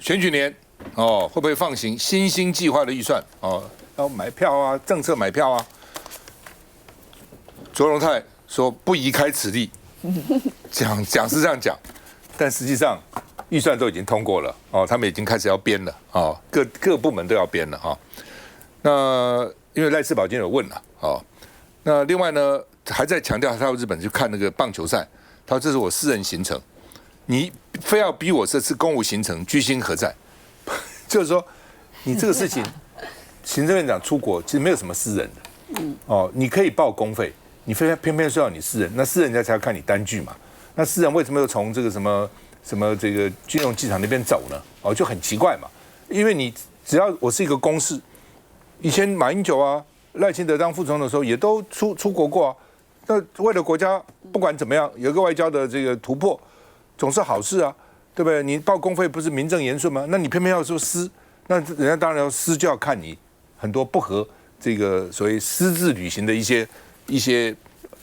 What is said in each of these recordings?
选举年哦，会不会放行新兴计划的预算哦？要买票啊，政策买票啊。卓荣泰说不宜开此例，讲是这样讲，但实际上预算都已经通过了哦，他们已经开始要编了哦，各部门都要编了哈。那因为赖世宝今天有问了哦，那另外呢还在强调他到日本去看那个棒球赛，他说这是我私人行程，你非要逼我这次公务行程，居心何在？就是说你这个事情，行政院长出国其实没有什么私人的，哦，你可以报公费。你偏偏说要你私人，那私人家才要看你单据嘛？那私人为什么又从这个什么这个军用机场那边走呢？哦，就很奇怪嘛。因为你只要我是一个公事，以前马英九啊、赖清德当副总统的时候也都出国过啊。那为了国家，不管怎么样，有一个外交的这个突破，总是好事啊，对不对？你报公费不是名正言顺吗？那你偏偏要说私，那人家当然要私就要看你很多不合这个所谓私自旅行的一些。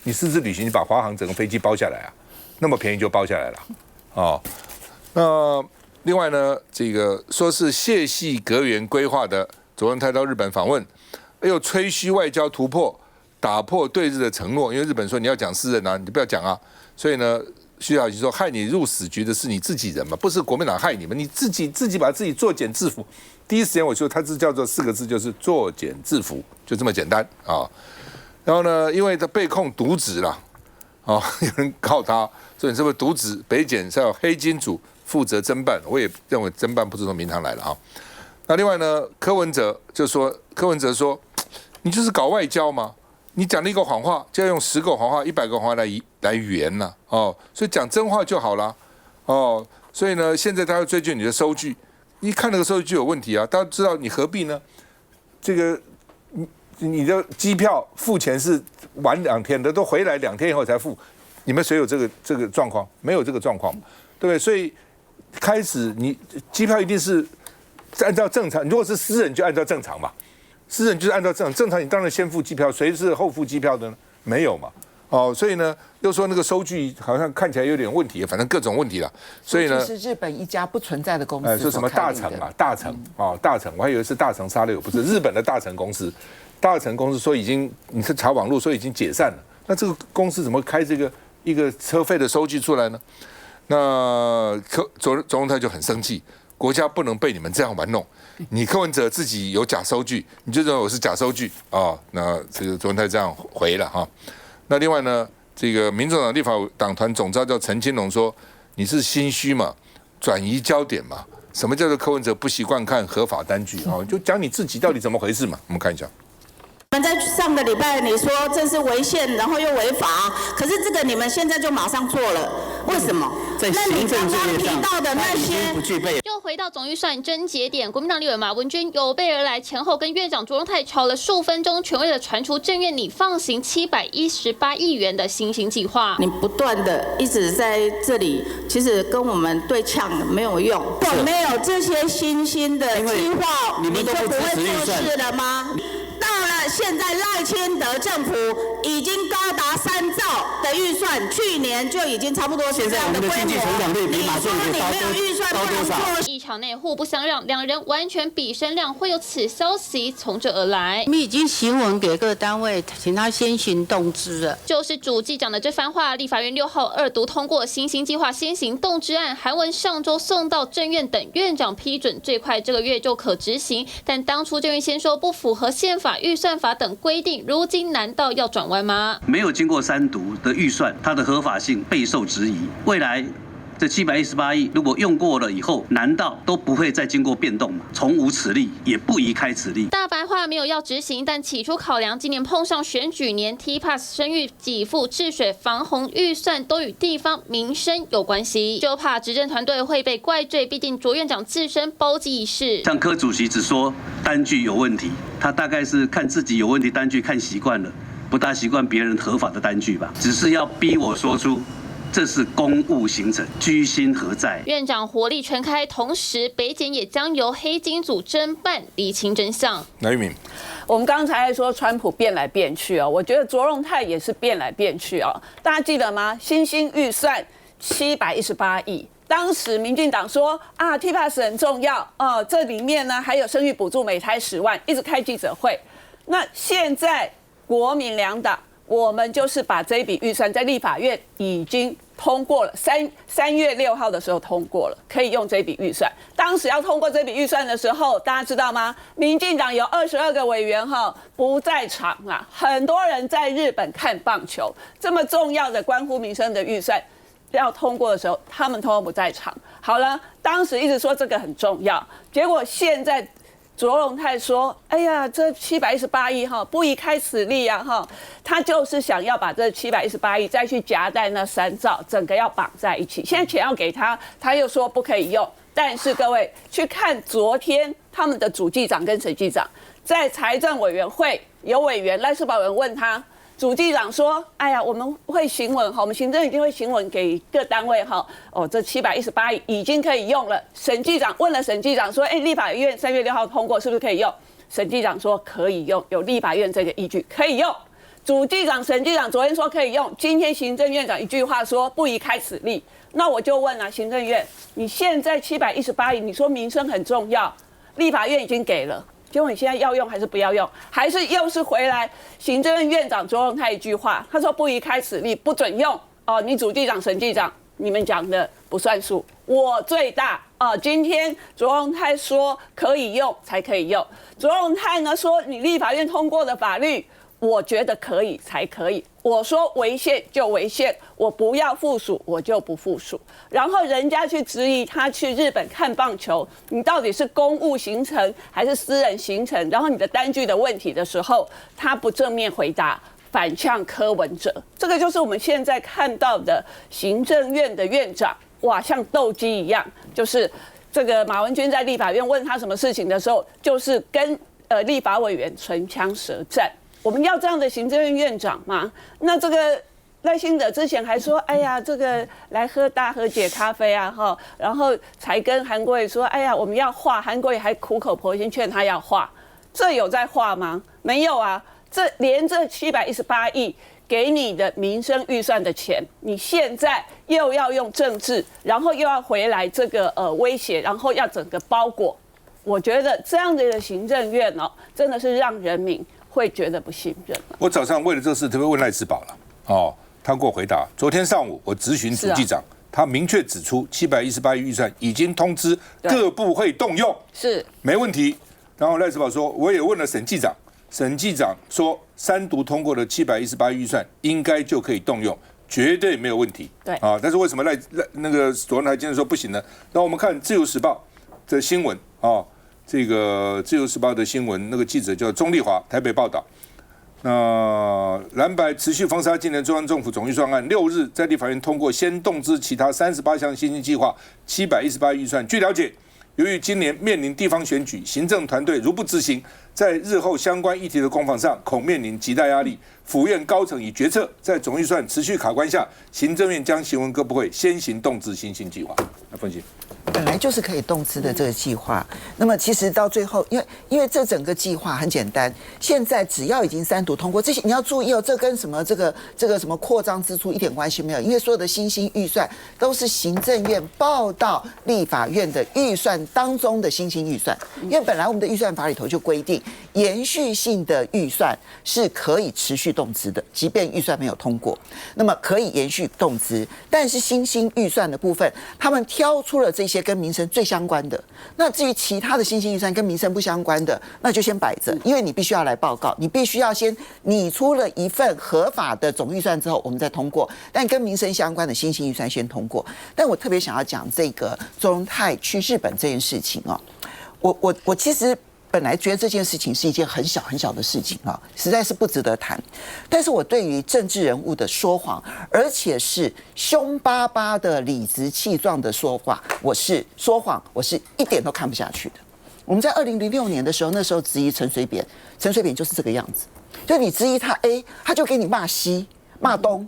你私自旅行，你把华航整个飞机包下来啊，那么便宜就包下来了，哦。那另外呢，这个说是谢系阁员规划的卓荣泰到日本访问，又吹嘘外交突破，打破对日的承诺。因为日本说你要讲私人啊，你不要讲啊。所以呢，徐小琪说害你入死局的是你自己人嘛，不是国民党害你们，你自己把自己作茧自缚。第一时间我说他是叫做4个字，就是作茧自缚，就这么简单啊。然后呢，因为他被控渎职了，哦，有人告他说你是不是渎职？北检是要黑金组负责侦办，我也认为侦办不是从名堂来了啊。那另外呢，柯文哲说，你就是搞外交嘛，你讲了一个谎话，就要用10个谎话、100个谎话来圆了哦，所以讲真话就好了哦。所以呢，现在他要追究你的收据，一看那个收据就有问题啊，大家知道你何必呢？这个。你的机票付钱是晚2天的，都回来2天以后才付，你们谁有这个状况？没有这个状况，对不对？所以开始你机票一定是按照正常，如果是私人就按照正常嘛，私人就是按照正常你当然先付机票，谁是后付机票的呢？没有嘛，哦，所以呢又说那个收据好像看起来有点问题，反正各种问题了，所以呢是日本一家不存在的公司，说什么大成嘛，大成大成，我还以为是大成沙六，不是日本的大成公司。大成公司说你是查网络说已经解散了，那这个公司怎么开一个车费的收据出来呢？那卓荣泰就很生气，国家不能被你们这样玩弄。你柯文哲自己有假收据，你就认为我是假收据啊？那这个卓荣泰这样回了哈。那另外呢，这个民众党立法党团总召叫陈金龙说，你是心虚嘛，转移焦点嘛？什么叫做柯文哲不习惯看合法单据啊？就讲你自己到底怎么回事嘛？我们看一下。我们在上个礼拜你说这是违宪，然后又违法，可是这个你们现在就马上做了，为什么？在行政作业上，提到的那些不具备。又回到总预算真节点，国民党立委马文君有备而来，前后跟院长卓荣泰吵了数分钟，全为了传出政院拟放行718亿元的新兴计划。你不断的一直在这里，其实跟我们对呛没有用。有没有这些新兴的计划，你们都不就不会做事了吗？到了现在赖清德政府已经高达3兆的预算，去年就已经差不多是这样的规模。现在我们的经济成长率比马政府高多少？一场内互不相让，两人完全比声量，会有此消息从这而来。我们已经行文给各单位，请他先行动之了。就是主计讲的这番话，立法院6号2读通过新兴计划先行动之案，韩文上周送到政院等院长批准，最快这个月就可执行。但当初政院先说不符合宪法、预算法等规定，如今难道要转弯吗？没有经过3读的预算，它的合法性备受质疑。未来这718亿如果用过了以后，难道都不会再经过变动吗？从无此例，也不宜开此例。大白话没有要执行，但起初考量今年碰上选举年 ，TPAS 生育给付、治水防洪预算都与地方民生有关系，就怕执政团队会被怪罪。毕竟卓院长自身包机一事，像柯主席只说单据有问题，他大概是看自己有问题单据看习惯了，不大习惯别人合法的单据吧？只是要逼我说出。这是公务行程，居心何在？院长活力全开，同时北检也将由黑金组侦办，厘清真相。来，玉敏，我们刚才说川普变来变去哦，我觉得卓荣泰也是变来变去哦。大家记得吗？新兴预算718亿。当时民进党说啊 ，TPAS 很重要这里面呢还有生育补助每胎10万，一直开记者会。那现在国民两党，我们就是把这一笔预算在立法院已经通过了，3月6号的时候通过了，可以用这笔预算。当时要通过这笔预算的时候，大家知道吗？民进党有22个委员不在场啦，很多人在日本看棒球，这么重要的关乎民生的预算要通过的时候，他们通通不在场。好了，当时一直说这个很重要，结果现在卓荣泰说：“哎呀，这718亿不宜开此例啊他就是想要把这718亿再去夹带那3兆，整个要绑在一起。现在钱要给他，他又说不可以用。但是各位去看昨天他们的主计长跟审计长在财政委员会，有委员赖世宝人问他。”主计长说：“哎呀，我们会行文我们行政已经会行文给各单位这718亿已经可以用了。”审计长问了审计长说：“立法院3月6号通过，是不是可以用？”审计长说：“可以用，有立法院这个依据，可以用。”主计长、审计长昨天说可以用，今天行政院长一句话说不宜开此例。那我就问了行政院，你现在718亿，你说民生很重要，立法院已经给了。结果你现在要用还是不要用？还是又是回来行政院院长卓荣泰一句话，他说不宜开此例，不准用你主计长、审计长，你们讲的不算数，我最大今天卓荣泰说可以用才可以用，卓荣泰呢说你立法院通过的法律，我觉得可以才可以。我说违宪就违宪，我不要附属我就不附属。然后人家去质疑他去日本看棒球，你到底是公务行程还是私人行程？然后你的单据的问题的时候，他不正面回答，反呛柯文哲。这个就是我们现在看到的行政院的院长，哇，像斗鸡一样，就是这个马文君在立法院问他什么事情的时候，就是跟立法委员唇枪舌战。我们要这样的行政院院长吗？那这个赖清德之前还说，哎呀，这个来喝大和解咖啡啊，然后才跟韩国瑜说，哎呀，我们要画，韩国瑜还苦口婆心劝他要画，这有在画吗？没有啊，连这718亿给你的民生预算的钱，你现在又要用政治，然后又要回来这个威胁，然后要整个包裹，我觉得这样的一个行政院真的是让人民会觉得不信任。我早上为了这事特别问赖世宝了，他给我回答，昨天上午我质询主计长，他明确指出718亿预算已经通知各部会动用，是没问题。然后赖世宝说，我也问了审计长，审计长说3读通过的718亿预算应该就可以动用，绝对没有问题。对但是为什么那个卓荣泰今天说不行呢？那我们看《自由时报》的新闻这个《自由时报》的新闻，那个记者叫钟丽华，台北报道。那蓝白持续封杀今年中央政府总预算案，6日在立法院通过，先动支其他38项新兴计划，718亿预算。据了解，由于今年面临地方选举，行政团队如不执行，在日后相关议题的攻防上，恐面临极大压力。府院高层已决策，在总预算持续卡关下，行政院将行文各部会先行动支新兴计划。来分析。本来就是可以动资的这个计划，那么其实到最后，因为这整个计划很简单，现在只要已经3读通过，这些你要注意这跟什么这个什么扩张支出一点关系没有，因为所有的新兴预算都是行政院报到立法院的预算当中的新兴预算，因为本来我们的预算法里头就规定，延续性的预算是可以持续动资的，即便预算没有通过，那么可以延续动资，但是新兴预算的部分，他们挑出了这些跟民生最相关的，那至于其他的新兴预算跟民生不相关的，那就先摆着，因为你必须要来报告，你必须要先拟出了一份合法的总预算之后，我们再通过。但跟民生相关的新兴预算先通过。但我特别想要讲这个周荣泰去日本这件事情我其实本来觉得这件事情是一件很小很小的事情实在是不值得谈。但是我对于政治人物的说谎，而且是凶巴巴的、理直气壮的说谎，我是一点都看不下去的。我们在2006年的时候，那时候质疑陈水扁就是这个样子，就你质疑他 A， 他就给你骂西、骂东。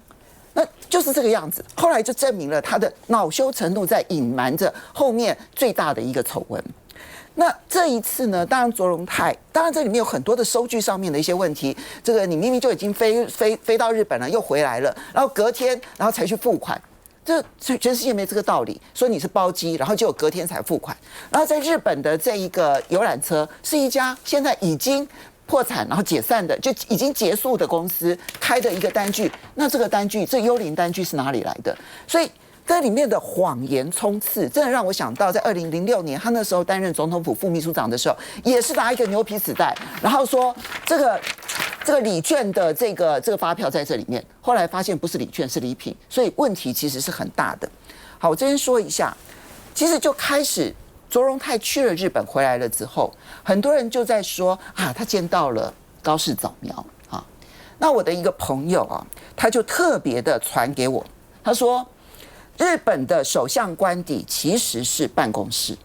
那就是这个样子，后来就证明了他的恼羞成怒在隐瞒着后面最大的一个丑闻。那这一次呢，当然卓荣泰，当然这里面有很多的收据上面的一些问题，这个你明明就已经飞到日本了，又回来了，然后隔天然后才去付款，这全世界没这个道理，说你是包机，然后结果隔天才付款。然后在日本的这一个游览车是一家现在已经破产然后解散的，就已经结束的公司开的一个单据。那这个单据，这幽灵单据是哪里来的？所以这里面的谎言冲刺，真的让我想到，在2006年，他那时候担任总统府副秘书长的时候，也是拿一个牛皮纸袋，然后说这个礼券的这个发票在这里面，后来发现不是礼券，是礼品，所以问题其实是很大的。好，我这边说一下，其实就开始卓荣泰去了日本回来了之后，很多人就在说啊，他见到了高市早苗啊。那我的一个朋友啊，他就特别的传给我，他说，日本的首相官邸其实是办公室，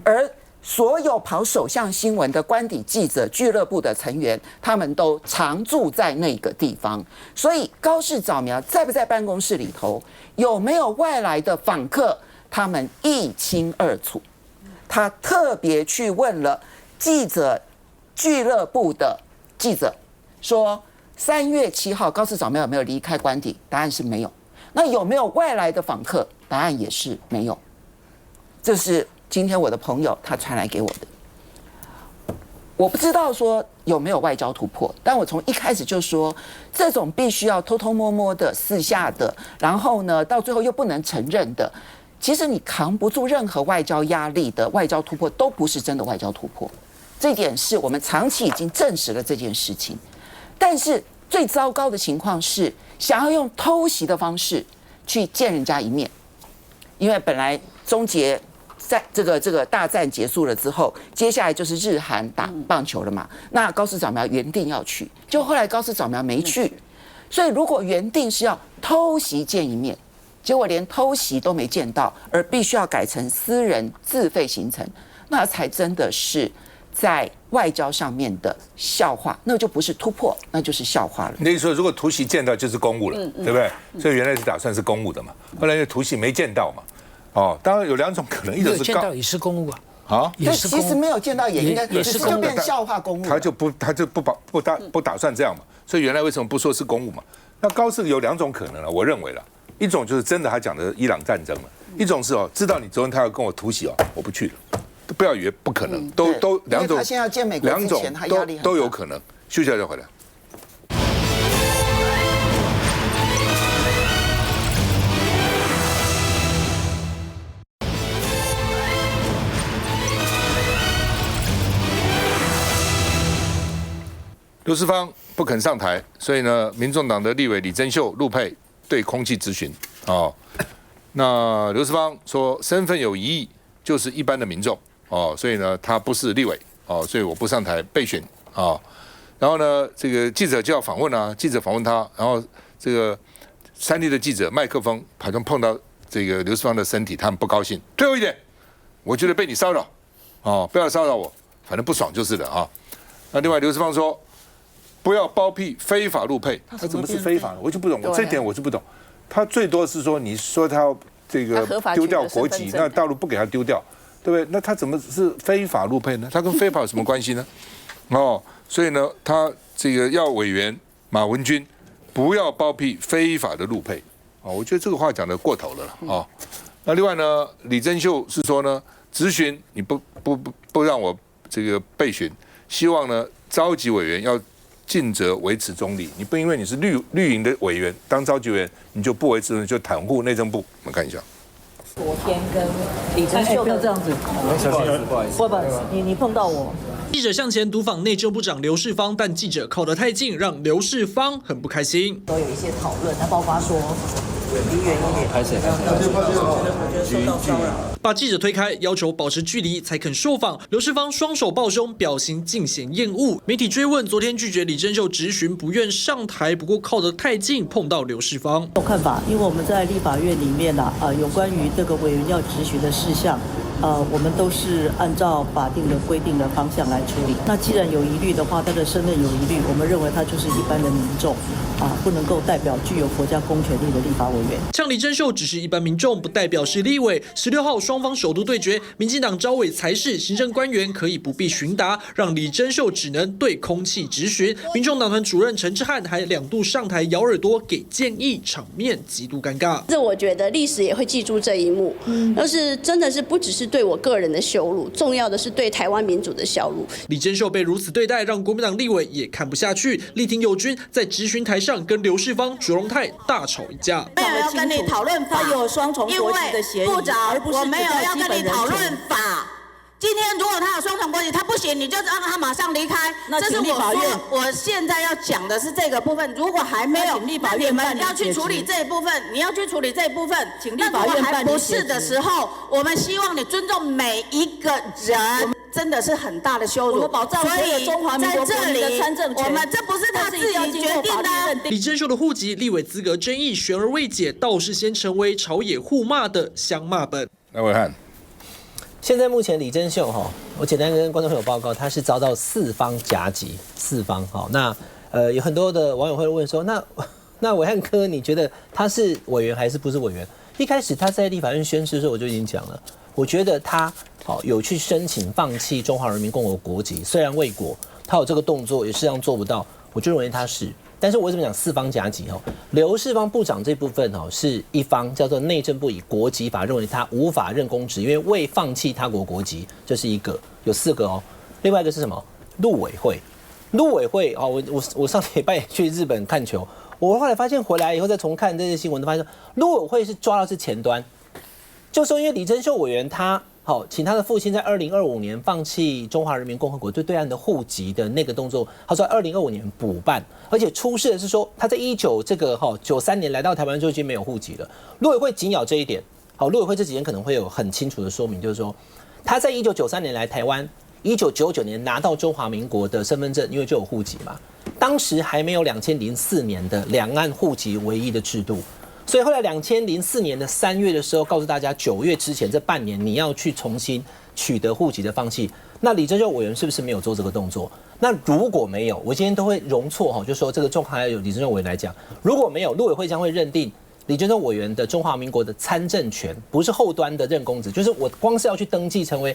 而所有跑首相新闻的官邸记者俱乐部的成员，他们都常住在那个地方。所以高市早苗在不在办公室里头，有没有外来的访客，他们一清二楚。他特别去问了记者俱乐部的记者，说3月7号高市早苗有没有离开官邸？答案是没有。那有没有外来的访客？答案也是没有。这是今天我的朋友他传来给我的。我不知道说有没有外交突破，但我从一开始就说，这种必须要偷偷摸摸的、私下的，然后呢，到最后又不能承认的，其实你扛不住任何外交压力的外交突破，都不是真的外交突破。这点是我们长期已经证实了这件事情。但是最糟糕的情况是，想要用偷袭的方式去见人家一面，因为本来终结在这个大战结束了之后，接下来就是日韩打棒球了嘛。那高市早苗原定要去，就后来高市早苗没去，所以如果原定是要偷袭见一面，结果连偷袭都没见到，而必须要改成私人自费行程，那才真的是在外交上面的笑话，那就不是突破，那就是笑话了。那意思说，如果突袭见到就是公务了，对不对？所以原来是打算是公务的嘛，后来因为突袭没见到嘛，哦，当然有2种可能，一种是见到也是公务啊，啊，也是其实没有见到也应该也是就变笑话公务，他就不打算这样嘛，所以原来为什么不说是公务嘛？那高市有2种可能了，我认为了，一种就是真的他讲的伊朗战争了，一种是知道你昨天他要跟我突袭我不去了。不要以为不可能，都2种，他现在要见美国之前，他压力很大，都有可能。休息一下再回来。刘世芳不肯上台，所以呢，民众党的立委李珍秀、陆配对空气质询哦。那刘世芳说身份有疑义，就是一般的民众。所以呢，他不是立委所以我不上台备选然后呢，这个记者就要访问啊，记者访问他，然后这个3立的记者麦克风好像碰到这个刘世芳的身体，他们不高兴。最后一点，我觉得被你骚扰不要骚扰我，反正不爽就是的那另外刘世芳说，不要包庇非法陆配，他怎么是非法呢？我就不懂，这点我就不懂。他最多是说，你说他要这个丢掉国籍，那大陆不给他丢掉。对不对？那他怎么是非法陆配呢？他跟非法有什么关系呢？所以呢，他这个要委员马文君不要包庇非法的陆配我觉得这个话讲得过头了那另外呢，李珍秀是说呢，质询你不让我这个备询，希望呢召集委员要尽责维持中立，你不因为你是绿营的委员当召集委员，你就不维持，就袒护内政部。我们看一下。昨天跟李珍秀不要这样子，不好意思，你碰到我。记者向前独访内政部长刘世芳，但记者靠得太近，让刘世芳很不开心。都有一些讨论，那包括说离远一点，把记者推开，要求保持距离才肯受访。刘世芳双手抱胸，表情尽显厌恶。媒体追问，昨天拒绝李珍秀质询，不愿上台，不过靠得太近，碰到刘世芳。我看法，因为我们在立法院里面有关于这个委员要质询的事项，我们都是按照法定的规定的方向来处理。那既然有疑虑的话，他的身份有疑虑，我们认为他就是一般的民众不能够代表具有国家公权力的立法委员。呛李珍秀只是一般民众，不代表是立委。16号双方首度对决，民进党召委才是行政官员可以不必询答，让李珍秀只能对空气质询。民众党团主任陈之汉还2度上台咬耳朵给建议，场面极度尴尬。这我觉得历史也会记住这一幕，就是真的是不只是对我个人的羞辱，重要的是对台湾民主的羞辱。李珍秀被如此对待，让国民党立委也看不下去，力挺友军在质询台上跟刘世芳、卓荣泰大吵一架。没有要跟你讨论法，有双重国籍的嫌疑，部长，而不是我没有要跟你讨论法。今天如果他有双重国籍，他不行，你就让他马上离开。这是我现在要讲的是这个部分。如果还没有，那你们要去处理这一部分，你要去处理这一部分。请立法院还不是的时候，我们希望你尊重每一个人。真的是很大的羞辱。我们保障所有中华民国国民的参政权，我们这不是他自己决定的。李珍秀的户籍、立委资格争议悬而未解，倒是先成为朝野互骂的相骂本。来，伟汉。现在目前李珍秀我简单跟观众朋友报告，他是遭到4方夹击，4方那有很多的网友会问说，那伟汉哥，你觉得他是委员还是不是委员？一开始他在立法院宣誓的时候，我就已经讲了，我觉得他有去申请放弃中华人民共和国国籍，虽然未果，他有这个动作，也事实上做不到，我就认为他是。但是我为什么讲4方夹击？刘世芳部长这部分是一方，叫做内政部以国籍法认为他无法任公职，因为未放弃他国国籍，这是一个，有4个另外一个是什么？陆委会，我上礼拜也去日本看球，我后来发现回来以后再重看这些新闻，都发现陆委会是抓到是前端，就说因为李珍秀委员他。请他的父亲在2025年放弃中华人民共和国对岸的户籍的那个动作，他说2025年补办，而且出事的是说他在93年来到台湾就已经没有户籍了。陆委会紧咬这一点，陆委会这几天可能会有很清楚的说明，就是说他在1993年来台湾，1999年拿到中华民国的身份证，因为就有户籍嘛，当时还没有2004年的两岸户籍唯一的制度。所以后来2004年的3月的时候，告诉大家9月之前这半年你要去重新取得户籍的放弃。那李珍秀委员是不是没有做这个动作？那如果没有，我今天都会容错就说这个状况还有李珍秀委员来讲，如果没有，陆委会将会认定李珍秀委员的中华民国的参政权不是后端的任公职，就是我光是要去登记成为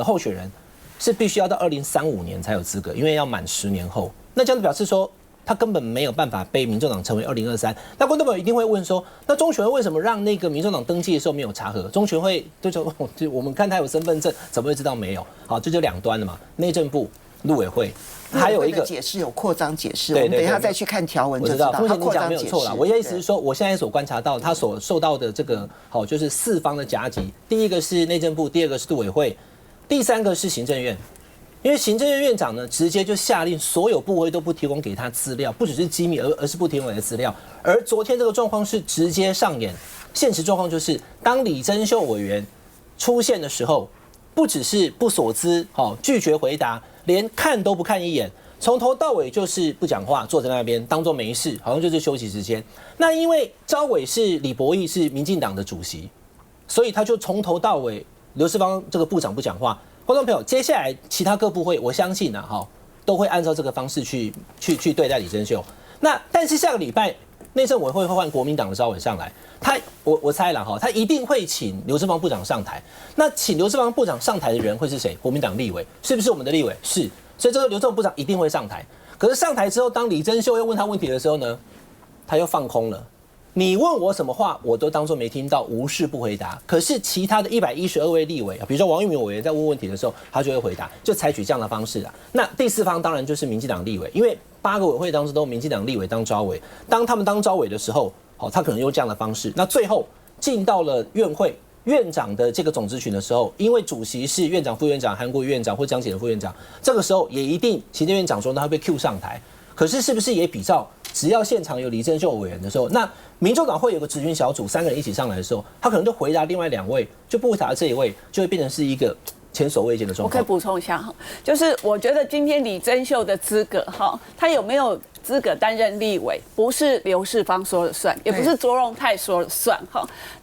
候选人，是必须要到2035年才有资格，因为要满10年后。那这样子表示说，他根本没有办法被民众党成为2023。那观众朋友一定会问说，那中选会为什么让那个民众党登记的时候没有查核？中选会就我们看他有身份证，怎么会知道没有？好，这就两端的嘛，内政部、陆委会，还有一个解释有扩张解释，我们等一下再去看条文就知道。目前你讲没有错啦，我的意思是说，我现在所观察到他所受到的这个就是4方的夹击，第一个是内政部，第2个是陆委会，第3个是行政院。因为行政院院长呢，直接就下令所有部会都不提供给他资料，不只是机密，而是不提供给他资料。而昨天这个状况是直接上演，现实状况就是当李珍秀委员出现的时候，不只是不所知，拒绝回答，连看都不看一眼，从头到尾就是不讲话，坐在那边当作没事，好像就是休息时间。那因为召委是李博义，是民进党的主席，所以他就从头到尾，刘世芳这个部长不讲话。观众朋友，接下来其他各部会，我相信都会按照这个方式去对待李珍秀。那但是下个礼拜内政委会会换国民党的召委上来，我猜了他一定会请刘世芳部长上台。那请刘世芳部长上台的人会是谁？国民党立委，是不是我们的立委？是，所以这个刘世芳部长一定会上台。可是上台之后，当李珍秀要问他问题的时候呢，他又放空了。你问我什么话，我都当作没听到，无视不回答。可是其他的112位立委，比如说王玉明委员在问问题的时候，他就会回答，就采取这样的方式啦。那第4方当然就是民进党立委，因为8个委会当中都有民进党立委当召委，当他们当召委的时候，他可能用这样的方式。那最后进到了院会院长的这个总咨询的时候，因为主席是院长、副院长、韩国瑜院长或江启臣副院长，这个时候也一定行政院长说他会被 Q 上台。可是是不是也比照只要现场有李珍秀委员的时候，那民众党会有个质询小组，3个人一起上来的时候，他可能就回答另外2位，就不回答这一位，就会变成是一个前所未见的状况。我可以补充一下就是我觉得今天李珍秀的资格他有没有资格担任立委，不是刘世芳说了算，也不是卓荣泰说了算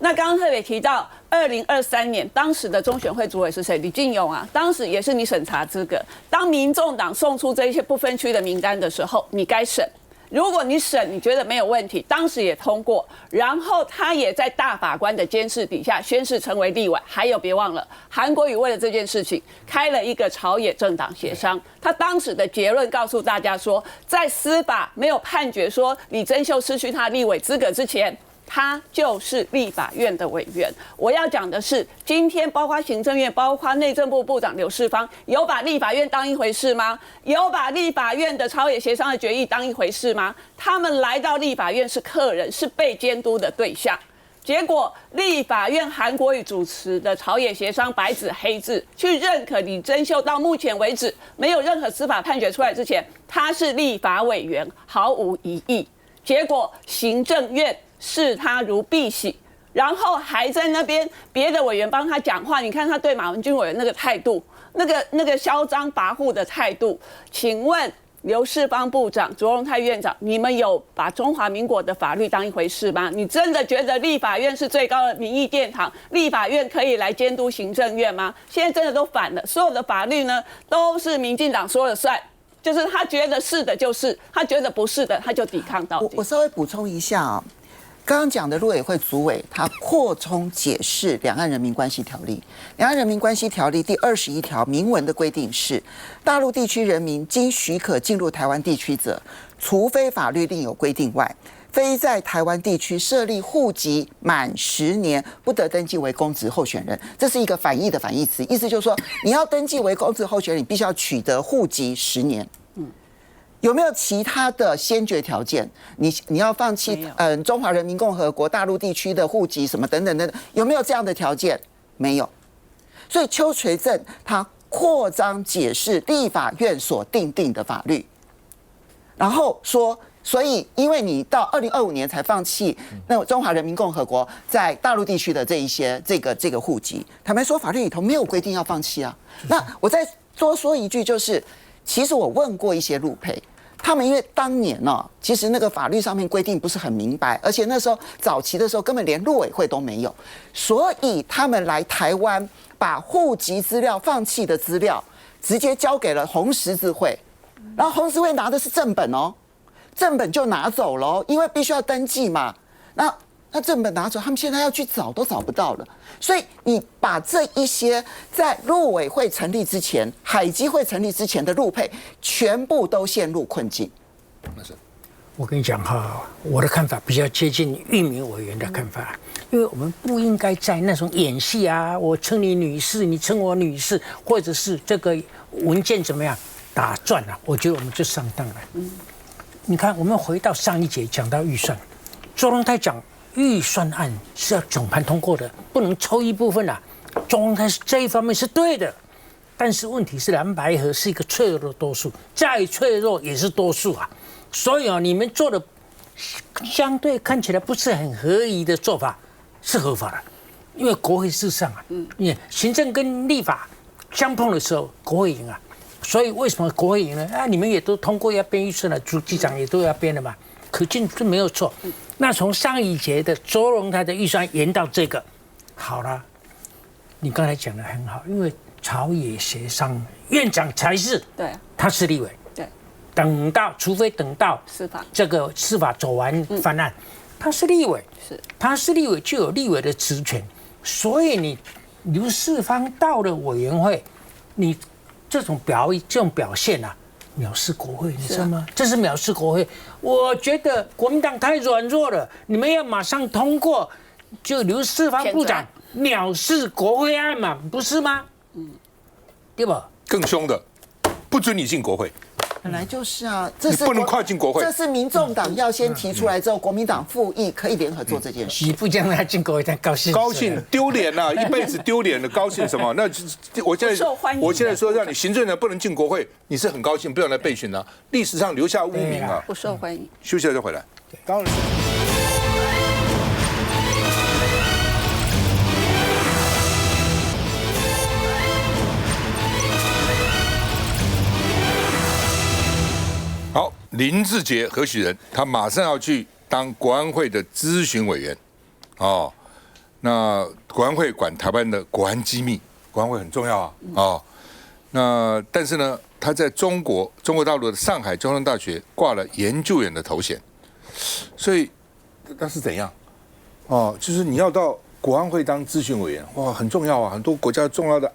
那刚刚特别提到2023年当时的中选会主委是谁？李进勇啊，当时也是你审查资格。当民众党送出这一些不分区的名单的时候，你该审。如果你审，你觉得没有问题，当时也通过，然后他也在大法官的监视底下宣誓成为立委。还有别忘了，韩国瑜为了这件事情开了一个朝野政党协商，他当时的结论告诉大家说，在司法没有判决说李珍秀失去他立委资格之前，他就是立法院的委员。我要讲的是，今天包括行政院、包括内政部部长刘世芳，有把立法院当一回事吗？有把立法院的朝野协商的决议当一回事吗？他们来到立法院是客人，是被监督的对象。结果，立法院韩国瑜主持的朝野协商，白纸黑字去认可李珍秀，到目前为止没有任何司法判决出来之前，他是立法委员，毫无疑义。结果，行政院视他如敝屣，然后还在那边别的委员帮他讲话。你看他对马文君委员那个态度，那个嚣张跋扈的态度。请问刘世芳部长、卓荣泰院长，你们有把中华民国的法律当一回事吗？你真的觉得立法院是最高的民意殿堂，立法院可以来监督行政院吗？现在真的都反了，所有的法律呢都是民进党说了算。就是他觉得是的就是，他觉得不是的他就抵抗到底。我稍微补充一下啊。刚刚讲的陆委会主委，他扩充解释《两岸人民关系条例》。《两岸人民关系条例》第21条明文的规定是：大陆地区人民经许可进入台湾地区者，除非法律另有规定外，非在台湾地区设立户籍满10年，不得登记为公职候选人。这是一个反义的反义词，意思就是说，你要登记为公职候选人，你必须要取得户籍10年。有没有其他的先决条件？你要放弃中华人民共和国大陆地区的户籍什么等等等等，有没有这样的条件？没有。所以邱垂正他扩张解释立法院所订定的法律，然后说，所以因为你到2025年才放弃那中华人民共和国在大陆地区的这一些这个户籍，坦白说法律里头没有规定要放弃啊。那我再多说一句，就是其实我问过一些陆配。他们因为当年其实那个法律上面规定不是很明白，而且那时候早期的时候根本连陆委会都没有，所以他们来台湾把户籍资料放弃的资料直接交给了红十字会，然后红十字会拿的是正本正本就拿走了，因为必须要登记嘛。那正本拿走，他们现在要去找都找不到了。所以你把这一些在陆委会成立之前、海基会成立之前的陆配，全部都陷入困境。我跟你讲哈，我的看法比较接近玉民委员的看法，因为我们不应该在那种演戏啊，我称你女士，你称我女士，或者是这个文件怎么样打转啊，我觉得我们就上当了。你看，我们回到上一节讲到预算，周荣泰讲。预算案是要总盘通过的，不能抽一部分啊。中央台这一方面是对的，但是问题是蓝白合是一个脆弱的多数，再脆弱也是多数啊。所以你们做的相对看起来不是很合宜的做法是合法的，因为国会事实上因为行政跟立法相碰的时候，国会赢啊。所以为什么国会赢呢？你们也都通过要编预算了，主机长也都要编了嘛。可见这没有错。那从上一节的周荣泰的预算延到这个，好了，你刚才讲的很好，因为朝野协商，院长才是对，他是立委，对，除非等到这个司法走完翻案，他是立委，他是立委就有立委的职权，所以你刘世芳到了委员会，你这种表现啊。藐视国会，你知道吗？这是藐视国会。我觉得国民党太软弱了，你们要马上通过，就刘世芳部长藐视国会案嘛，不是吗？对吧？更凶的，不准你进国会。本来就是啊，这是你不能跨进国会，这是民众党要先提出来之后，国民党复议可以联合做这件事。你不将他进国会，他高兴？高兴丢脸了，一辈子丢脸了，高兴什么？那我现在说让你行政人不能进国会，你是很高兴，不要来备询啊，历史上留下污名啊，不受欢迎。休息了再回来。当然。好，林志杰何许人？他马上要去当国安会的咨询委员，那国安会管台湾的国安机密，国安会很重要啊。哦，那但是呢，他在中国大陆的上海交通大学挂了研究员的头衔，所以那是怎样？哦，就是你要到国安会当咨询委员，哇，很重要啊！很多国家重要的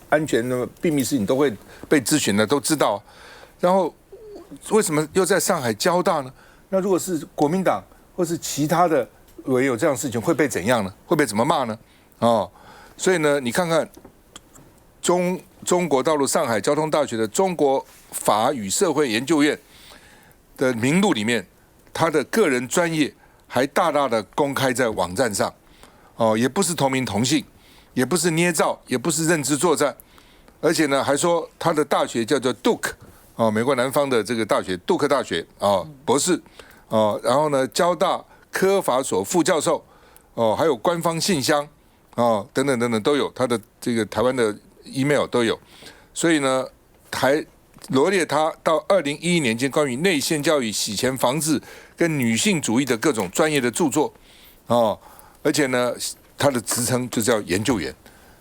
安全的秘密事情都会被咨询的，都知道。然后为什么又在上海交大呢？那如果是国民党或是其他的委员有这样的事情，会被怎样呢？会被怎么骂呢？哦，所以呢，你看看中国大陆上海交通大学的中国法与社会研究院的名录里面，他的个人专业还大大的公开在网站上，哦，也不是同名同姓，也不是捏造，也不是认知作战，而且呢，还说他的大学叫做 Duke， 哦，美国南方的这个大学，杜克大学，哦，博士，哦，然后呢，交大科法所副教授，哦，还有官方信箱，哦，等等等等都有，他的这个台湾的 email 都有，所以呢，还罗列他到2011年间关于内线教育、洗钱防治跟女性主义的各种专业的著作，哦，而且呢，他的职称就叫研究员，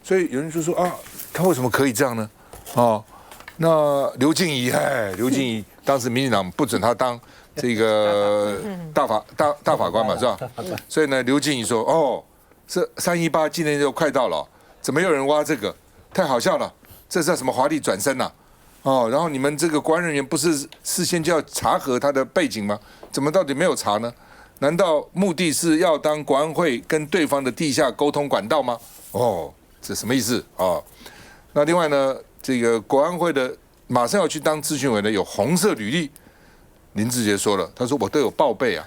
所以有人就说啊，他为什么可以这样呢？哦，那刘静怡当时民进党不准他当这个大法官嘛，是吧？所以呢，刘静怡说，哦，这318纪念日就快到了，怎么有人挖这个？太好笑了，这叫什么华丽转身呐？哦，然后你们这个国安人员不是事先就要查核他的背景吗？怎么到底没有查呢？难道目的是要当国安会跟对方的地下沟通管道吗？哦，这什么意思啊？那另外呢，这个国安会的马上要去当咨询委的有红色履历，林志杰说了，他说我都有报备啊，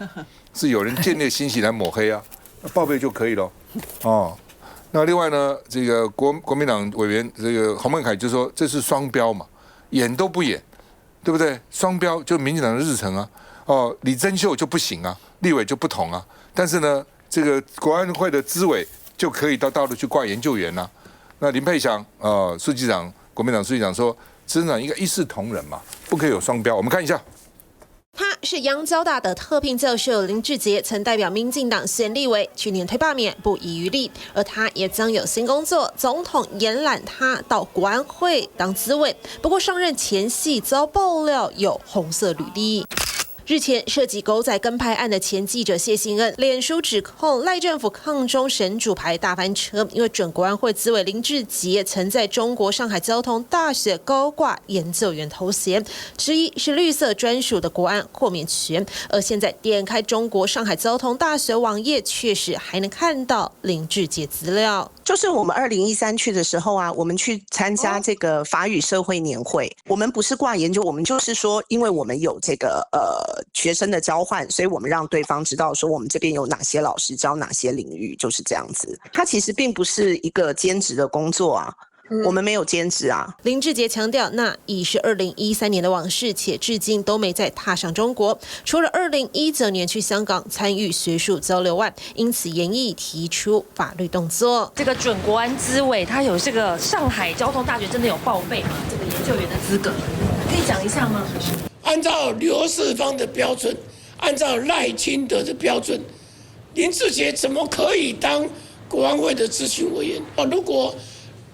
是有人建立欣喜来抹黑啊，那报备就可以了。哦，那另外呢，这个国民党委员这个洪孟凯就说这是双标嘛。演都不演，对不对？双标就民进党的日程啊，哦，李珍秀就不行啊，立委就不同啊。但是呢，这个国安会的资委就可以到大陆去挂研究员啊。那林佩祥书记长，国民党书记长说，执政党应该一视同仁嘛，不可以有双标。我们看一下。他是央交大的特聘教授林志杰，曾代表民进党县立委，去年推罢免不遗余力，而他也将有新工作，总统延揽他到国安会当资委。不过上任前夕遭爆料有红色履历。日前涉及狗仔跟拍案的前记者谢信恩，脸书指控赖政府抗中神主牌大翻车，因为准国安会资委林志杰曾在中国上海交通大学高挂研究员头衔，之一是绿色专属的国安豁免权。而现在点开中国上海交通大学网页，确实还能看到林志杰资料。就是我们2013去的时候啊，我们去参加这个法语社会年会，我们不是挂研究，我们就是说，因为我们有这个学生的交换，所以我们让对方知道说我们这边有哪些老师教哪些领域，就是这样子。它其实并不是一个兼职的工作啊。我们没有兼职啊。林志杰强调，那已是2013年的往事，且至今都没再踏上中国。除了2019年去香港参与学术交流外，因此研议提出法律动作。这个准国安资委，他有这个上海交通大学真的有报备吗？这个研究员的资格，可以讲一下吗？按照刘世芳的标准，按照赖清德的标准，林志杰怎么可以当国安会的咨询委员？如果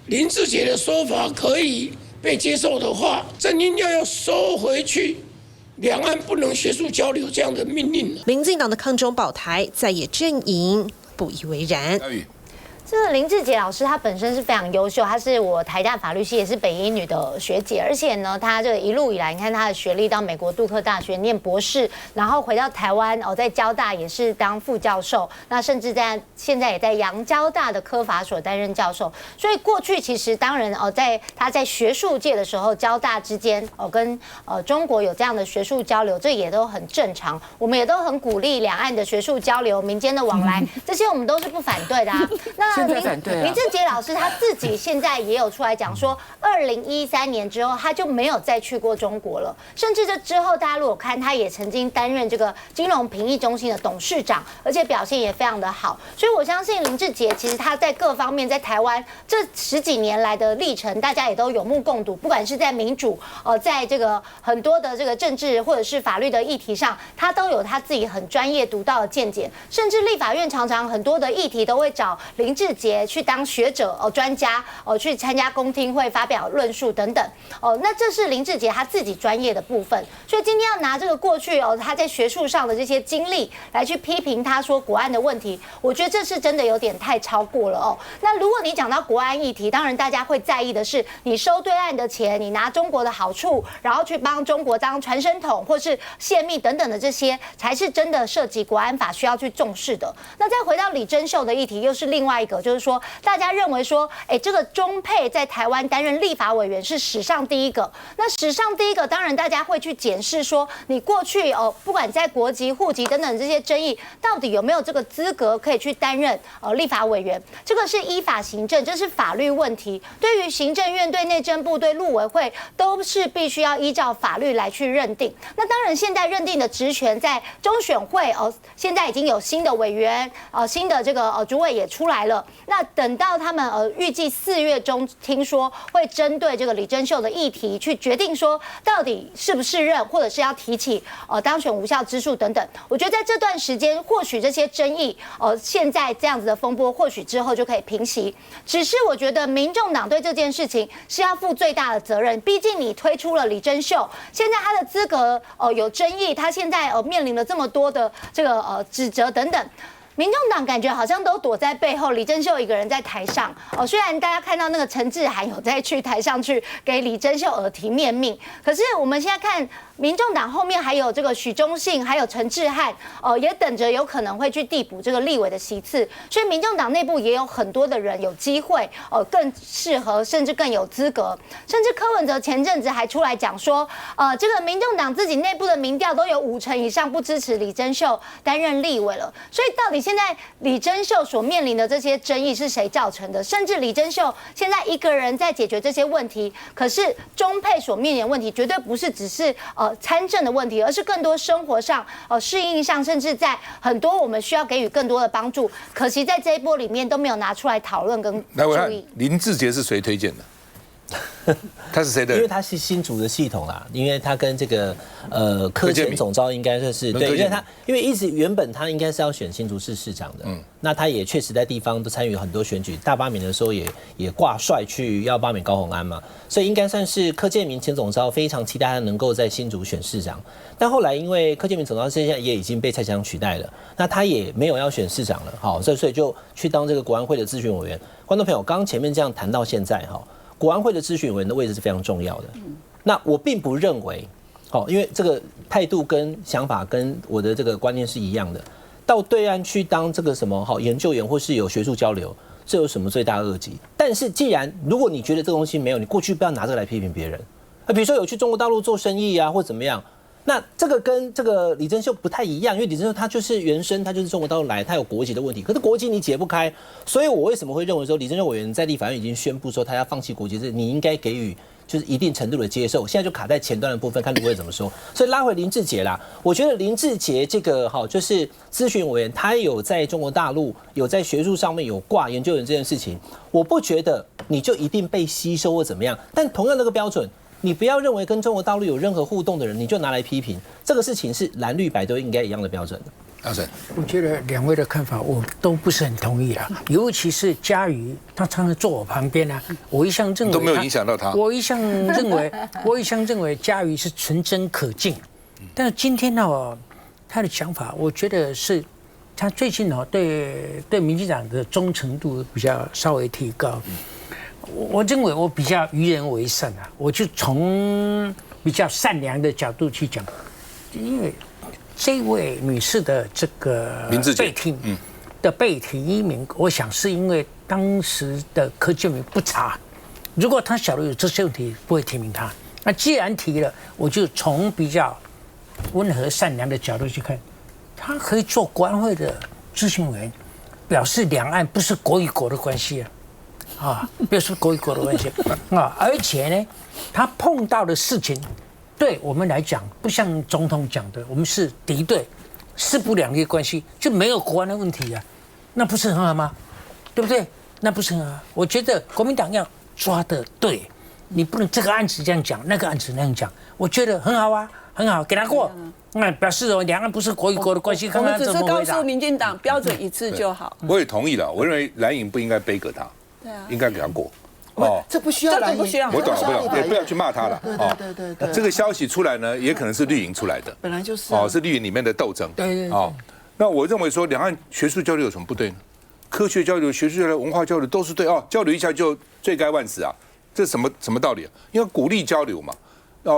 林志杰的说法可以被接受的话，正应要收回去两岸不能学术交流这样的命令。民进党的抗中保台在野阵营不以为然。这个林志杰老师他本身是非常优秀，他是我台大法律系也是北一女的学姐，而且呢，他这一路以来，你看他的学历到美国杜克大学念博士，然后回到台湾在交大也是当副教授，那甚至现在也在洋交大的科法所担任教授。所以过去其实当然他在学术界的时候，交大之间跟中国有这样的学术交流，这也都很正常，我们也都很鼓励两岸的学术交流、民间的往来，这些我们都是不反对的啊。那现在反对林志杰老师他自己现在也有出来讲说，2013年之后他就没有再去过中国了，甚至这之后大家如果看，他也曾经担任这个金融评议中心的董事长，而且表现也非常的好。所以我相信林志杰其实他在各方面在台湾这10几年来的历程，大家也都有目共睹，不管是在民主在这个很多的这个政治或者是法律的议题上，他都有他自己很专业独到的见解，甚至立法院常常很多的议题都会找林志杰去当学者专家去参加公听会发表论述等等那这是林志杰他自己专业的部分。所以今天要拿这个过去他在学术上的这些经历来去批评他说国安的问题，我觉得这是真的有点太超过了那如果你讲到国安议题，当然大家会在意的是你收对岸的钱，你拿中国的好处，然后去帮中国当传声筒或是泄密等等的这些，才是真的涉及国安法需要去重视的。那再回到李珍秀的议题，又是另外一个，就是说大家认为说，这个钟佩在台湾担任立法委员是史上第一个。那史上第一个，当然大家会去检视说，你过去不管在国籍、户籍等等这些争议，到底有没有这个资格可以去担任立法委员？这个是依法行政，这是法律问题。对于行政院、对内政部、对陆委会，都是必须要依照法律来去认定。那当然，现在认定的职权在中选会现在已经有新的委员新的这个主委也出来了。那等到他们预计4月中，听说会针对这个李珍秀的议题去决定说，到底是不是任，或者是要提起当选无效之诉等等。我觉得在这段时间，或许这些争议现在这样子的风波，或许之后就可以平息。只是我觉得民众党对这件事情是要负最大的责任，毕竟你推出了李珍秀，现在他的资格有争议，他现在面临了这么多的这个指责等等。民众党感觉好像都躲在背后，李珍秀一个人在台上虽然大家看到那个陈志涵有在去台上去给李珍秀耳提面命，可是我们现在看民众党后面还有这个许忠信，还有陈志汉也等着有可能会去递补这个立委的席次，所以民众党内部也有很多的人有机会更适合，甚至更有资格。甚至柯文哲前阵子还出来讲说这个民众党自己内部的民调都有50%以上不支持李珍秀担任立委了。所以到底现在李珍秀所面临的这些争议是谁造成的？甚至李珍秀现在一个人在解决这些问题，可是钟佩所面临的问题绝对不是只是参政的问题，而是更多生活上适应上，甚至在很多我们需要给予更多的帮助。可惜在这一波里面都没有拿出来讨论跟注意。林志杰是谁推荐的？他是谁的？因为他是新竹的系统啦，因为他跟这个柯前总召应该算是对，因为一直原本他应该是要选新竹市市长的，那他也确实在地方都参与很多选举，大罢免的时候也挂帅去要罢免高虹安嘛，所以应该算是柯建铭前总召非常期待他能够在新竹选市长，但后来因为柯建铭总召现在也已经被蔡强取代了，那他也没有要选市长了，好，所以就去当这个国安会的咨询委员。观众朋友，刚刚前面这样谈到现在哈。国安会的咨询委员的位置是非常重要的。那我并不认为，因为这个态度跟想法跟我的这个观念是一样的。到对岸去当这个什么研究员或是有学术交流，这有什么罪大恶极？但是既然如果你觉得这个东西没有，你过去不要拿这个来批评别人。比如说有去中国大陆做生意啊，或怎么样。那这个跟这个李珍秀不太一样，因为李珍秀他就是原生，他就是中国大陆来，他有国籍的问题，可是国籍你解不开，所以我为什么会认为说李珍秀委员在立法院已经宣布说他要放弃国籍，你应该给予就是一定程度的接受，现在就卡在前端的部分，看卢委怎么说。所以拉回林志杰啦，我觉得林志杰这个就是咨询委员，他有在中国大陆有在学术上面有挂研究员这件事情，我不觉得你就一定被吸收或怎么样，但同样那个标准。你不要认为跟中国大陆有任何互动的人，你就拿来批评，这个事情是蓝绿白都应该一样的标准的。阿神，我觉得两位的看法我都不是很同意啦，尤其是嘉瑜，他常常坐我旁边啊，我一向认为都没有影响到他。我一向认为嘉瑜是纯真可敬，但是今天呢，他的想法，我觉得是他最近对民进党的忠诚度比较稍微提高。我认为我比较与人为善啊，我就从比较善良的角度去讲，因为这位女士的这个被提名，我想是因为当时的柯建铭不查，如果他晓得有这些问题，不会提名他。那既然提了，我就从比较温和善良的角度去看，他可以做国安会的咨询委员，表示两岸不是国与国的关系啊，不是国与国的关系啊，而且呢，他碰到的事情，对我们来讲，不像总统讲的，我们是敌对、势不两立的关系，就没有国安的问题啊，那不是很好吗？对不对？那不是很好。我觉得国民党要抓得对，你不能这个案子这样讲，那个案子那样讲，我觉得很好啊，很好，给他过。那表示两岸不是国与国的关系，我们只是告诉民进党标准一致就好。我也同意了，我认为蓝营不应该背革他，应该给他过。这不需要蓝营，我懂，也不要去骂他了。对。这个消息出来呢，也可能是绿营出来的，本来就是是绿营里面的斗争。对。那我认为说，两岸学术交流有什么不对呢？科学交流、学术交流、文化交流都是对交流一下就罪该万死啊，这什么道理啊？因为鼓励交流嘛。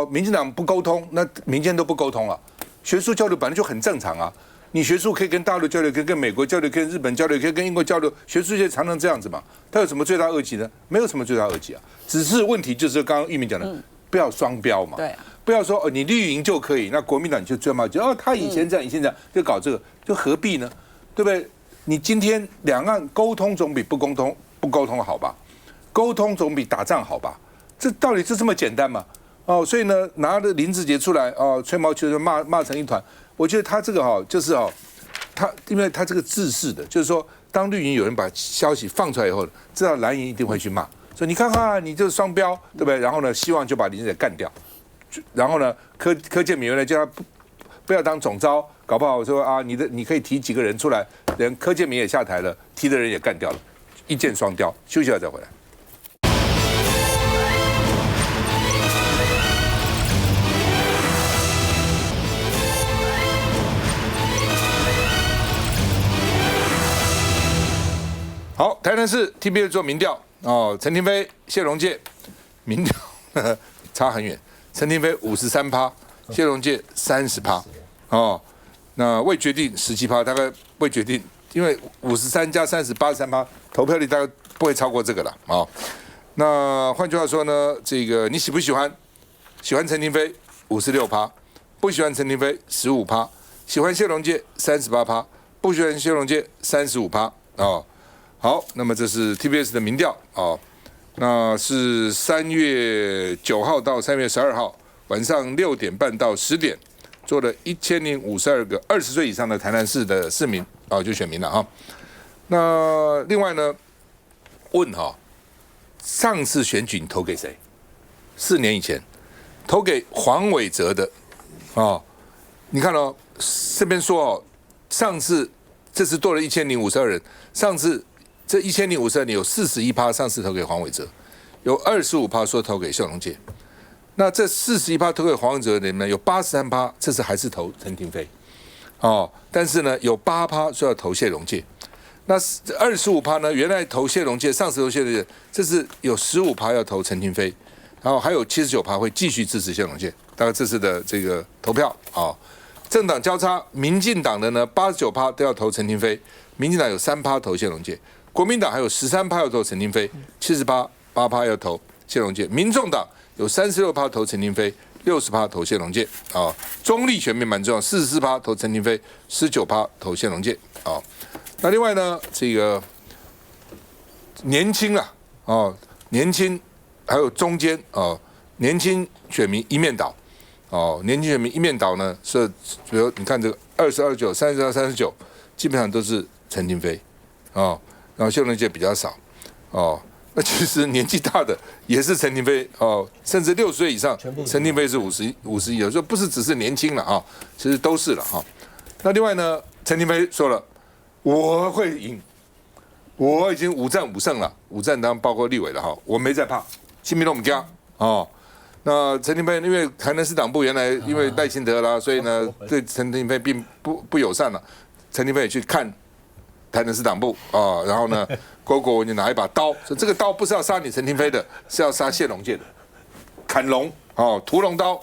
民进党不沟通，那民间都不沟通了。学术交流本来就很正常啊，你学术可以跟大陆交流，可以跟美国交流，可以跟日本交流，可以跟英国交流，学术界常常这样子嘛。它有什么罪大恶极呢？没有什么罪大恶极啊，只是问题就是刚刚玉明讲的，不要双标嘛。对，不要说你绿营就可以，那国民党你就专门就他以前这样，以前这样，就搞这个，就何必呢？对不对？你今天两岸沟通总比不沟通好吧？沟通总比打仗好吧？这道理是这么简单嘛？所以呢，拿着林志杰出来吹毛求疵骂成一团。我觉得他这个就是因为他这个自视的，就是说，当绿营有人把消息放出来以后，知道蓝营一定会去骂，说你看看你这是双标，对不对？然后呢，希望就把林志杰干掉。然后呢，柯建铭原来叫他不要当总召，搞不好说你可以提几个人出来，连柯建铭也下台了，提的人也干掉了，一箭双雕。休息了再回来。好，台南市 TBS 做民调陈亭妃、谢龙介民调差很远，陈亭妃53%，谢龙介30%，那未决定17%，大概未决定，因为53加30，83%，投票率大概不会超过这个了那换句话说呢，这个你喜不喜欢？喜欢陈亭妃56%，不喜欢陈亭妃15%，喜欢谢龙介38%，不喜欢谢龙介35%好，那么这是 TBS 的民调那是3月9号到3月12号晚上6点半到10点做了1052个20岁以上的台南市的市民就选民了那另外呢，问上次选举你投给谁？4年以前投给黄伟哲的你看这边说上次这次多了1052人，上次这1052人有41%上次投给黄伟哲，有25%说投给谢龙介。那这41%投给黄伟哲的里面有83%这次还是投陈亭妃但是呢有8%说要投谢龙介。那25%呢原来投谢龙介，上次投谢龙介，这是有15%要投陈亭妃，然后还有79%会继续支持谢龙介。大概这次的这个投票政党交叉，民进党的呢89%都要投陈亭妃，民进党有3%投谢龙介，国民党还有13%要投陈亭妃，78%要投谢龙介，民众党有36%投陈亭妃，60%投谢龙介中立选民蛮重要，44%投陈亭妃，19%投谢龙介那另外呢，这个年轻年轻还有中间年轻选民一面倒年轻选民一面倒呢是，比如你看这个20、29、30、39，基本上都是陈亭妃然后谢龙介比较少那其实年纪大的也是陈亭妃甚至60岁以上，陈亭妃是51，有时候不是只是年轻了其实都是了那另外呢，陈亭妃说了，我会赢，我已经5战5胜了，5战当然包括立委了我没在怕，亲民都我们家那陈亭妃因为台南市党部原来因为赖清德啦，所以呢对陈亭妃并不友善了。陈亭妃也去看台南市党部然后呢郭国文就拿一把刀，说这个刀不是要杀你陈亭妃的，是要杀谢龙介的，砍龙屠龙刀。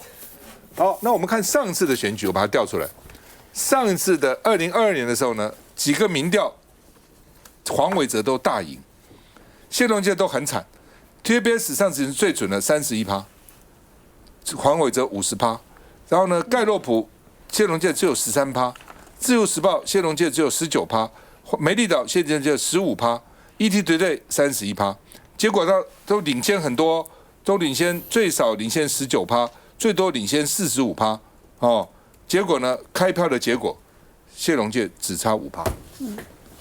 好，那我们看上次的选举，我把它调出来。上一次的2022年的时候呢，几个民调黄伟哲都大赢，谢龙介都很惨。TBS 史上是最准的31%，黄伟哲50%，然后呢，盖洛普谢龙介只有13%，自由时报谢龙介只有19%，美丽岛现在就15%，ETtoday 31%，结果都领先很多，都领先最少领先19%，最多领先45%哦。结果呢，开票的结果，谢龙介只差5%，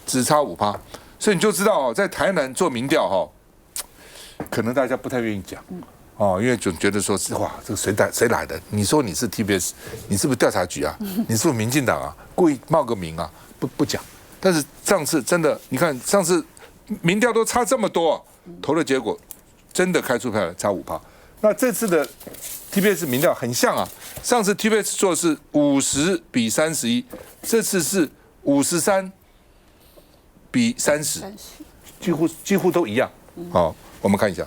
只差5%，所以你就知道哦，在台南做民调哈，可能大家不太愿意讲。哦，因为总觉得说，哇，这个谁来的？你说你是 TBS， 你是不是调查局啊？你是不是民进党啊？故意冒个名啊？不讲。但是上次真的，你看上次民调都差这么多，投的结果真的开出票来差5%。那这次的 TBS 民调很像啊，上次 TBS 做的是50-31，这次是53-30，几乎都一样。好，我们看一下。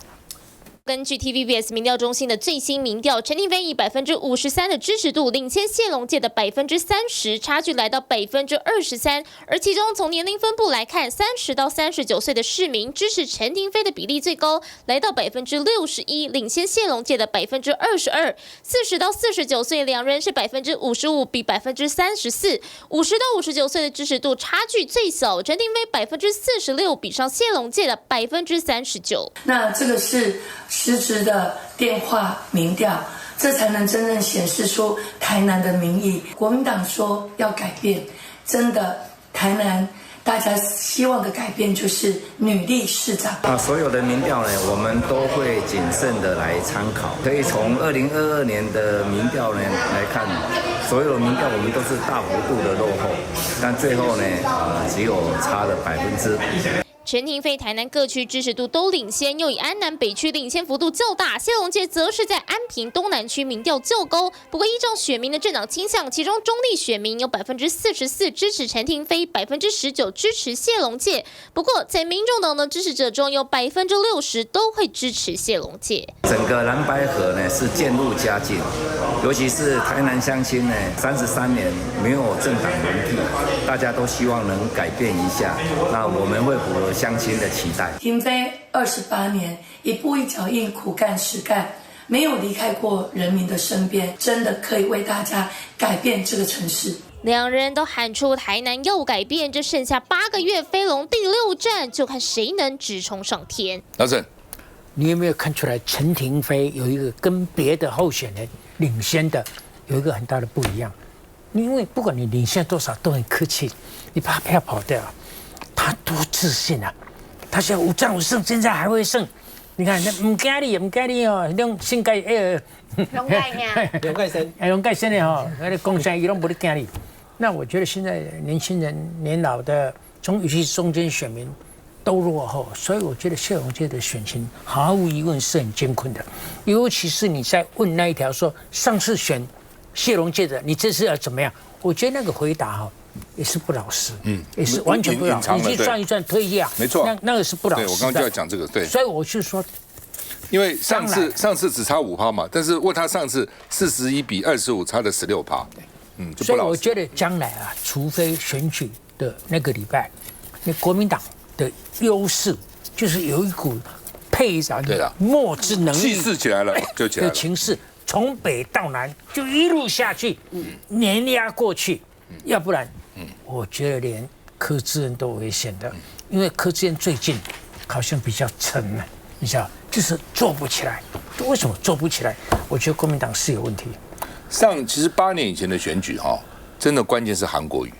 根据 TVBS 民调中心的最新民调，陈亭妃以53%的支持度领先谢龙介的30%，差距来到23%。而其中从年龄分布来看，30到39岁的市民支持陈亭妃的比例最高，来到61%，领先谢龙介的22%。40到49岁两人是55%比34%，50到59岁的支持度差距最小，陈亭妃46%比上谢龙介的39%。那这个是实质的电话民调，这才能真正显示出台南的民意。国民党说要改变，真的台南大家希望的改变就是女力市长。所有的民调呢，我们都会谨慎的来参考。可以从2022年的民调呢来看，所有的民调我们都是大幅度的落后，但最后呢，只有差了1%。陈亭妃台南各区支持度都领先，又以安南北区领先幅度较大，谢龙介则是在安平东南区民调较高。不过依照选民的政党倾向，其中中立选民有44%支持陈亭妃，19%支持谢龙介。不过在民众党的支持者中，有60%都会支持谢龙介。整个蓝白河呢是渐入佳境，尤其是台南乡亲呢，33年没有政党轮替，大家都希望能改变一下。那我们会符合乡亲的期待。亭妃28年一步一脚印，苦干实干，没有离开过人民的身边，真的可以为大家改变这个城市。两人都喊出台南要改变，这剩下8个月，飞龙第6站，就看谁能直冲上天。老沈，你有没有看出来陈亭妃有一个跟别的候选人领先的有一个很大的不一样？因为不管你领先多少，都很客气，你怕票跑掉。他多自信啊！他现在5战5胜，现在还会胜。你看，那唔惊你，唔惊你哦，那种性格龙盖生，龙盖生的哈，那个公山伊拢不得惊你。那我觉得现在年轻人、年老的，尤其是中间选民都落后，所以我觉得谢龙介的选情毫无疑问是很艰困的。尤其是你在问那一条说上次选谢龙介的，你这次要怎么样？我觉得那个回答哈。也是不老实，也是完全不老实。你去转一转推一下，没错，那个是不老实。对，我刚刚就要讲这个，对。所以我就说，因为上次只差5%嘛，但是问他上次41比25，差了16%，就不老实。所以我觉得将来啊，除非选举的那个礼拜，那国民党的优势就是有一股配上墨之能力，气势起来了，就起来了。的情势从北到南就一路下去，碾压过去，要不然。我觉得连柯志恩都危险的，因为柯志恩最近好像比较沉了，你知道，就是做不起来。为什么做不起来？我觉得国民党是有问题。其实8年以前的选举真的关键是韩国瑜，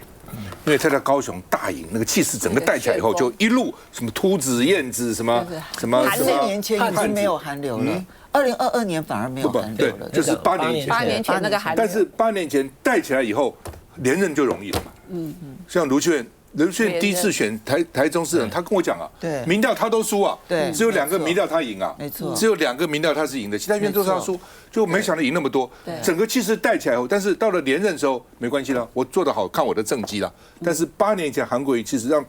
因为他在高雄大赢，那个气势整个带起来以后，就一路什么秃子、燕子什么。4年前已经没有韩流了。2022年反而没有韩流了，就是8年前那个韩流。但是8年前带起来以后，连任就容易了嘛。像卢秀燕第一次选台中市长，他跟我讲啊，民调他都输啊，只有2个民调他赢啊，没错，只有2个民调他是赢的，其他院都是他输，就没想到赢那么多，整个气势带起来后，但是到了连任的时候没关系了，我做得好看我的政绩了，但是8年前韩国瑜其实让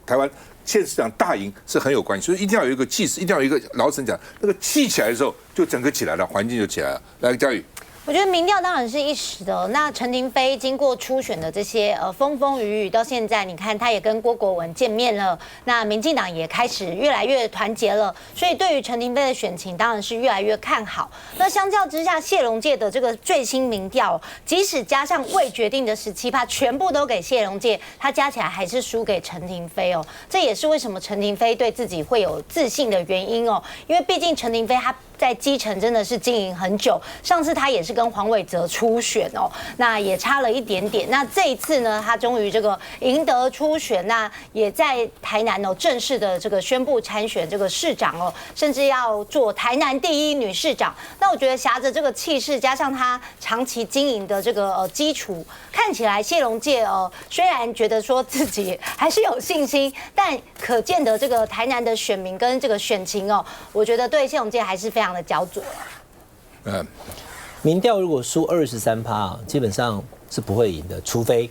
台湾县市长大赢是很有关系，所以一定要有一个气势，一定要有一个老沈讲那个气起来的时候，就整个起来了，环境就起来了。来，嘉宇。我觉得民调当然是一时的。那陈亭妃经过初选的这些风风雨雨，到现在你看他也跟郭国文见面了，那民进党也开始越来越团结了，所以对于陈亭妃的选情当然是越来越看好。那相较之下，谢龙介的这个最新民调，即使加上未决定的17%，全部都给谢龙介，他加起来还是输给陈亭妃哦。这也是为什么陈亭妃对自己会有自信的原因哦，因为毕竟陈亭妃她在基层真的是经营很久，上次他也是跟黄伟哲初选哦，那也差了一点点。那这一次呢，他终于这个赢得初选，那也在台南哦正式的这个宣布参选这个市长哦，甚至要做台南第1女市长。那我觉得挟着这个气势，加上他长期经营的这个基础，看起来谢龙介虽然觉得说自己还是有信心，但可见的这个台南的选民跟这个选情哦，我觉得对谢龙介还是非常的焦灼了。民调如果输23%，基本上是不会赢的，除非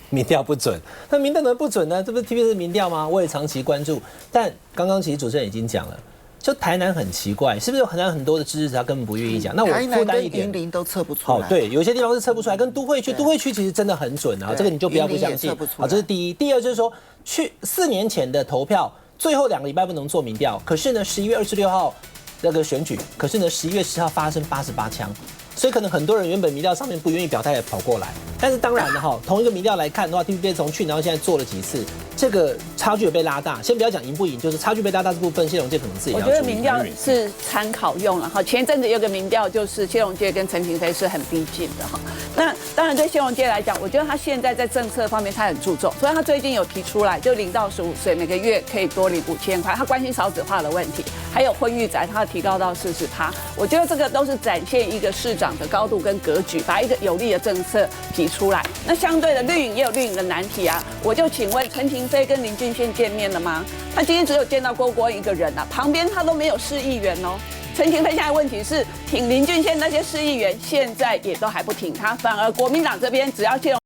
民调不准。那民调能不准呢？这不是 TVBS 的民调吗？我也长期关注。但刚刚其实主持人已经讲了，就台南很奇怪，是不是有很多的支持者他根本不愿意讲？那我负担一点，云林都测不出来。对，有些地方是测不出来，跟都会区其实真的很准啊，这个你就不要不相信。好，这是第一。第二就是说，去4年前的投票，最后2个礼拜不能做民调，可是呢，11月26号。那个选举，可是呢，11月10号发生88枪，所以可能很多人原本民调上面不愿意表态，也跑过来。但是当然了哈，同一个民调来看的话 ，TVBS 从去年到现在做了几次，这个差距有被拉大。先不要讲赢不赢，就是差距被拉大这部分，谢龙介可能自己要注意。我觉得民调是参考用了哈。前一阵子有个民调，就是谢龙介跟陈亭妃是很逼近的哈。那当然对谢龙介来讲，我觉得他现在在政策方面他很注重，所以他最近有提出来，就0到15岁每个月可以多领5000块，他关心少子化的问题，还有婚育宅他提高到40%。我觉得这个都是展现一个市长的高度跟格局，把一个有利的政策提出来。那相对的绿营也有绿营的难题啊，我就请问陈亭妃跟林俊宪见面了吗？他今天只有见到郭国文一个人啊，旁边他都没有市议员哦。陈亭妃现在问题是挺林俊宪那些市议员，现在也都还不挺他，反而国民党这边只要谢龙